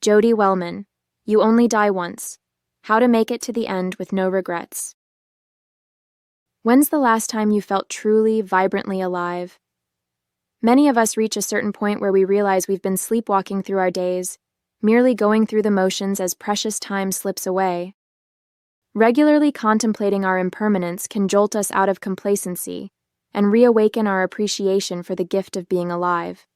Jody Wellman, You Only Die Once. How to Make It to the End with No Regrets. When's the last time you felt truly, vibrantly alive? Many of us reach a certain point where we realize we've been sleepwalking through our days, merely going through the motions as precious time slips away. Regularly contemplating our impermanence can jolt us out of complacency and reawaken our appreciation for the gift of being alive.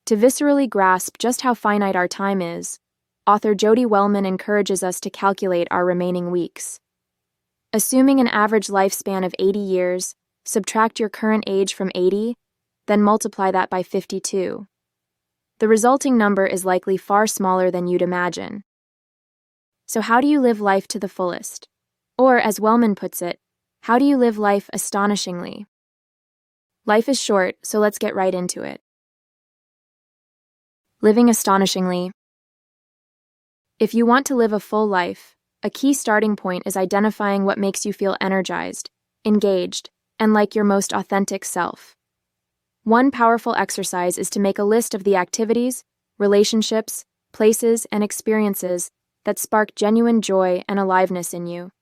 To viscerally grasp just how finite our time is, author Jody Wellman encourages us to calculate our remaining weeks. Assuming an average lifespan of 80 years, subtract your current age from 80, then multiply that by 52. The resulting number is likely far smaller than you'd imagine. So how do you live life to the fullest? Or, as Wellman puts it, how do you live life astonishingly? Life is short, so let's get right into it. Living astonishingly. If you want to live a full life, a key starting point is identifying what makes you feel energized, engaged, and like your most authentic self. One powerful exercise is to make a list of the activities, relationships, places, and experiences that spark genuine joy and aliveness in you.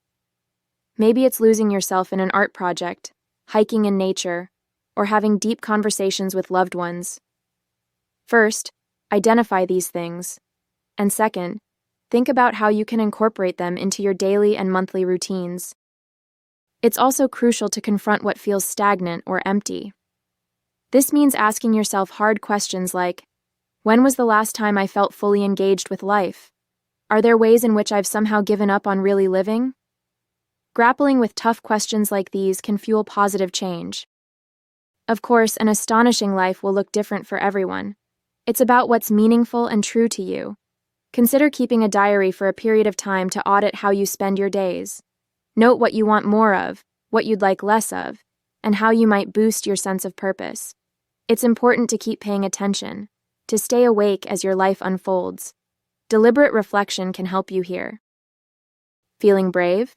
Maybe it's losing yourself in an art project, hiking in nature, or having deep conversations with loved ones. First, identify these things. And second, think about how you can incorporate them into your daily and monthly routines. It's also crucial to confront what feels stagnant or empty. This means asking yourself hard questions like, when was the last time I felt fully engaged with life? Are there ways in which I've somehow given up on really living? Grappling with tough questions like these can fuel positive change. Of course, an astonishing life will look different for everyone. It's about what's meaningful and true to you. Consider keeping a diary for a period of time to audit how you spend your days. Note what you want more of, what you'd like less of, and how you might boost your sense of purpose. It's important to keep paying attention, to stay awake as your life unfolds. Deliberate reflection can help you here. Feeling brave?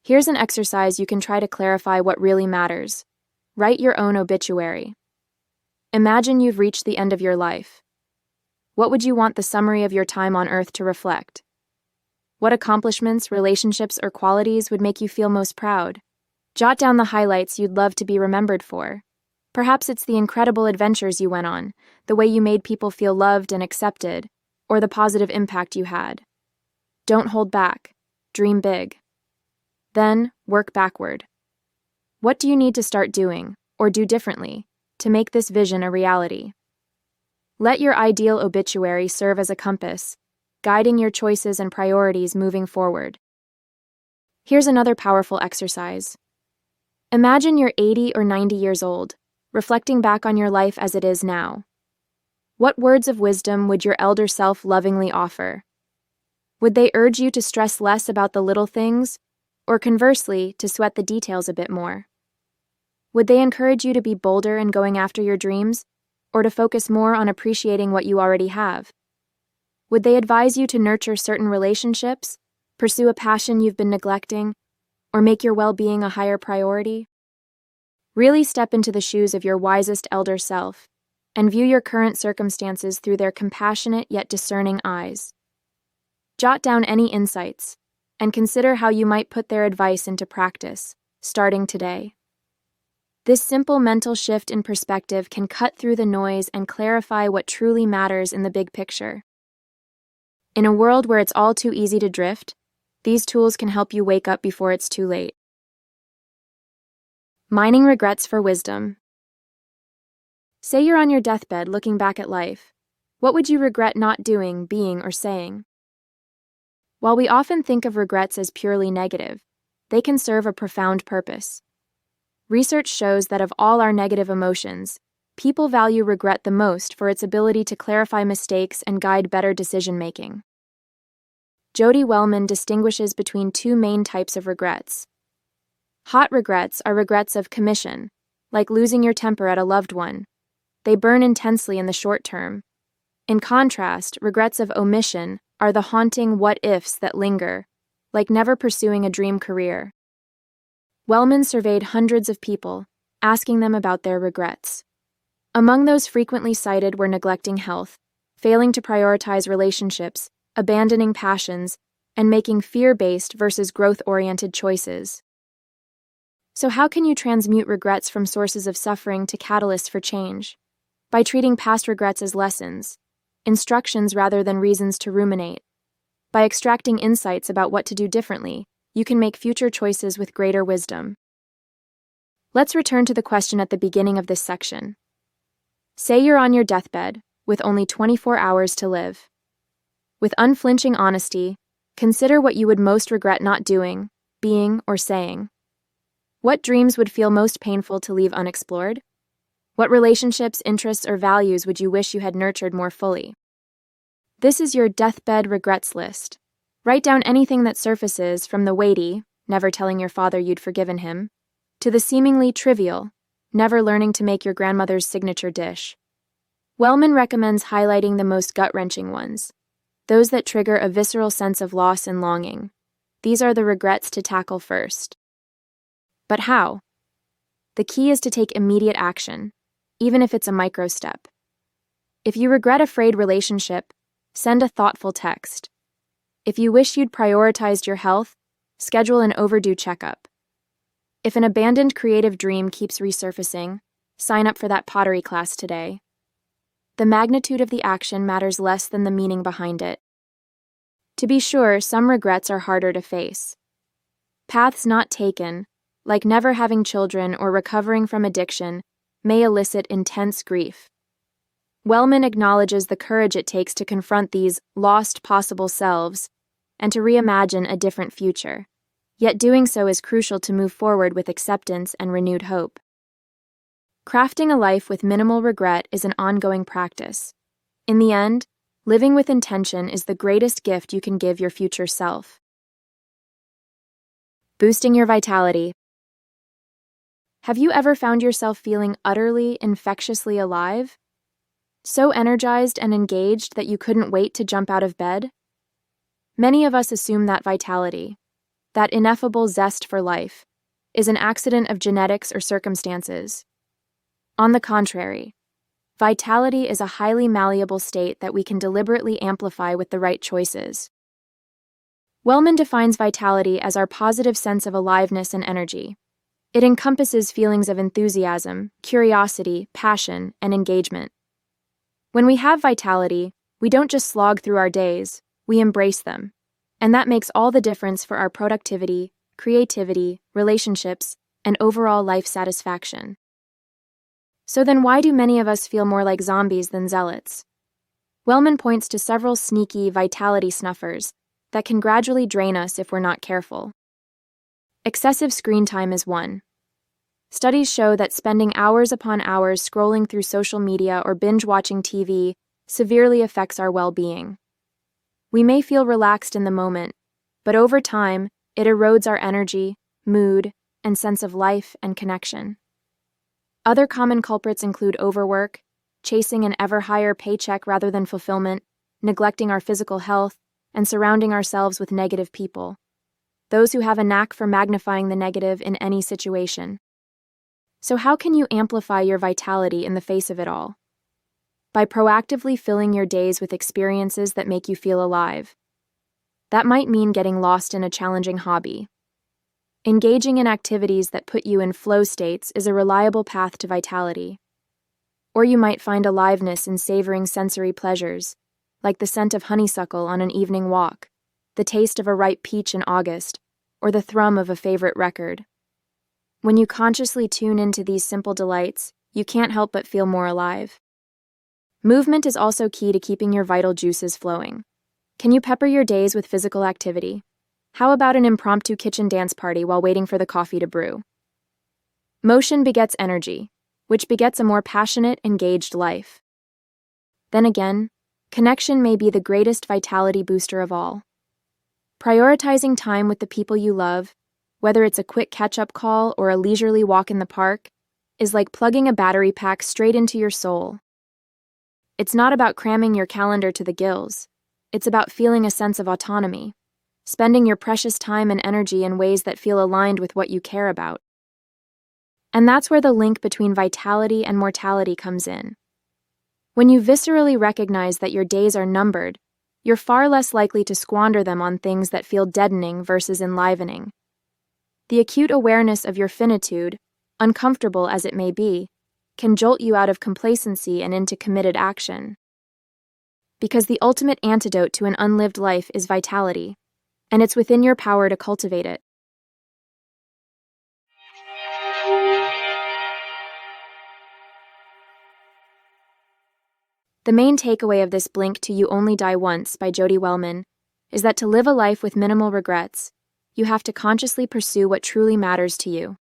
Here's an exercise you can try to clarify what really matters. Write your own obituary. Imagine you've reached the end of your life. What would you want the summary of your time on Earth to reflect? What accomplishments, relationships, or qualities would make you feel most proud? Jot down the highlights you'd love to be remembered for. Perhaps it's the incredible adventures you went on, the way you made people feel loved and accepted, or the positive impact you had. Don't hold back. Dream big. Then, work backward. What do you need to start doing, or do differently, to make this vision a reality? Let your ideal obituary serve as a compass, guiding your choices and priorities moving forward. Here's another powerful exercise. Imagine you're 80 or 90 years old, reflecting back on your life as it is now. What words of wisdom would your elder self lovingly offer? Would they urge you to stress less about the little things, or conversely, to sweat the details a bit more? Would they encourage you to be bolder in going after your dreams, or to focus more on appreciating what you already have? Would they advise you to nurture certain relationships, pursue a passion you've been neglecting, or make your well-being a higher priority? Really step into the shoes of your wisest elder self, and view your current circumstances through their compassionate yet discerning eyes. Jot down any insights, and consider how you might put their advice into practice, starting today. This simple mental shift in perspective can cut through the noise and clarify what truly matters in the big picture. In a world where it's all too easy to drift, these tools can help you wake up before it's too late. Mining regrets for wisdom. Say you're on your deathbed looking back at life. What would you regret not doing, being, or saying? While we often think of regrets as purely negative, they can serve a profound purpose. Research shows that of all our negative emotions, people value regret the most for its ability to clarify mistakes and guide better decision-making. Jody Wellman distinguishes between two main types of regrets. Hot regrets are regrets of commission, like losing your temper at a loved one. They burn intensely in the short term. In contrast, regrets of omission are the haunting what-ifs that linger, like never pursuing a dream career. Wellman surveyed hundreds of people, asking them about their regrets. Among those frequently cited were neglecting health, failing to prioritize relationships, abandoning passions, and making fear-based versus growth-oriented choices. So how can you transmute regrets from sources of suffering to catalysts for change? By treating past regrets as lessons, instructions rather than reasons to ruminate. By extracting insights about what to do differently, you can make future choices with greater wisdom. Let's return to the question at the beginning of this section. Say you're on your deathbed, with only 24 hours to live. With unflinching honesty, consider what you would most regret not doing, being, or saying. What dreams would feel most painful to leave unexplored? What relationships, interests, or values would you wish you had nurtured more fully? This is your deathbed regrets list. Write down anything that surfaces, from the weighty, never telling your father you'd forgiven him, to the seemingly trivial, never learning to make your grandmother's signature dish. Wellman recommends highlighting the most gut-wrenching ones, those that trigger a visceral sense of loss and longing. These are the regrets to tackle first. But how? The key is to take immediate action, even if it's a micro step. If you regret a frayed relationship, send a thoughtful text. If you wish you'd prioritized your health, schedule an overdue checkup. If an abandoned creative dream keeps resurfacing, sign up for that pottery class today. The magnitude of the action matters less than the meaning behind it. To be sure, some regrets are harder to face. Paths not taken, like never having children or recovering from addiction, may elicit intense grief. Wellman acknowledges the courage it takes to confront these lost possible selves and to reimagine a different future. Yet doing so is crucial to move forward with acceptance and renewed hope. Crafting a life with minimal regret is an ongoing practice. In the end, living with intention is the greatest gift you can give your future self. Boosting your vitality. Have you ever found yourself feeling utterly, infectiously alive? So energized and engaged that you couldn't wait to jump out of bed? Many of us assume that vitality, that ineffable zest for life, is an accident of genetics or circumstances. On the contrary, vitality is a highly malleable state that we can deliberately amplify with the right choices. Wellman defines vitality as our positive sense of aliveness and energy. It encompasses feelings of enthusiasm, curiosity, passion, and engagement. When we have vitality, we don't just slog through our days, we embrace them. And that makes all the difference for our productivity, creativity, relationships, and overall life satisfaction. So then why do many of us feel more like zombies than zealots? Wellman points to several sneaky vitality snuffers that can gradually drain us if we're not careful. Excessive screen time is one. Studies show that spending hours upon hours scrolling through social media or binge-watching TV severely affects our well-being. We may feel relaxed in the moment, but over time, it erodes our energy, mood, and sense of life and connection. Other common culprits include overwork, chasing an ever higher paycheck rather than fulfillment, neglecting our physical health, and surrounding ourselves with negative people. Those who have a knack for magnifying the negative in any situation. So how can you amplify your vitality in the face of it all? By proactively filling your days with experiences that make you feel alive. That might mean getting lost in a challenging hobby. Engaging in activities that put you in flow states is a reliable path to vitality. Or you might find aliveness in savoring sensory pleasures, like the scent of honeysuckle on an evening walk, the taste of a ripe peach in August, or the thrum of a favorite record. When you consciously tune into these simple delights, you can't help but feel more alive. Movement is also key to keeping your vital juices flowing. Can you pepper your days with physical activity? How about an impromptu kitchen dance party while waiting for the coffee to brew? Motion begets energy, which begets a more passionate, engaged life. Then again, connection may be the greatest vitality booster of all. Prioritizing time with the people you love, whether it's a quick catch-up call or a leisurely walk in the park, is like plugging a battery pack straight into your soul. It's not about cramming your calendar to the gills. It's about feeling a sense of autonomy, spending your precious time and energy in ways that feel aligned with what you care about. And that's where the link between vitality and mortality comes in. When you viscerally recognize that your days are numbered, you're far less likely to squander them on things that feel deadening versus enlivening. The acute awareness of your finitude, uncomfortable as it may be, can jolt you out of complacency and into committed action. Because the ultimate antidote to an unlived life is vitality, and it's within your power to cultivate it. The main takeaway of this Blink to You Only Die Once by Jody Wellman is that to live a life with minimal regrets, you have to consciously pursue what truly matters to you.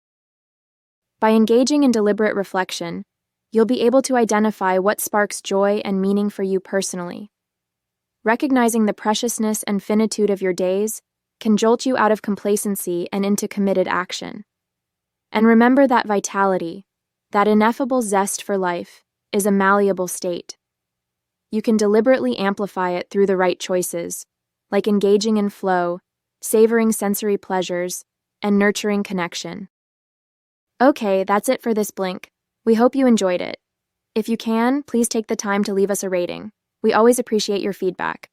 By engaging in deliberate reflection, you'll be able to identify what sparks joy and meaning for you personally. Recognizing the preciousness and finitude of your days can jolt you out of complacency and into committed action. And remember that vitality, that ineffable zest for life, is a malleable state. You can deliberately amplify it through the right choices, like engaging in flow, savoring sensory pleasures, and nurturing connection. Okay, that's it for this Blink. We hope you enjoyed it. If you can, please take the time to leave us a rating. We always appreciate your feedback.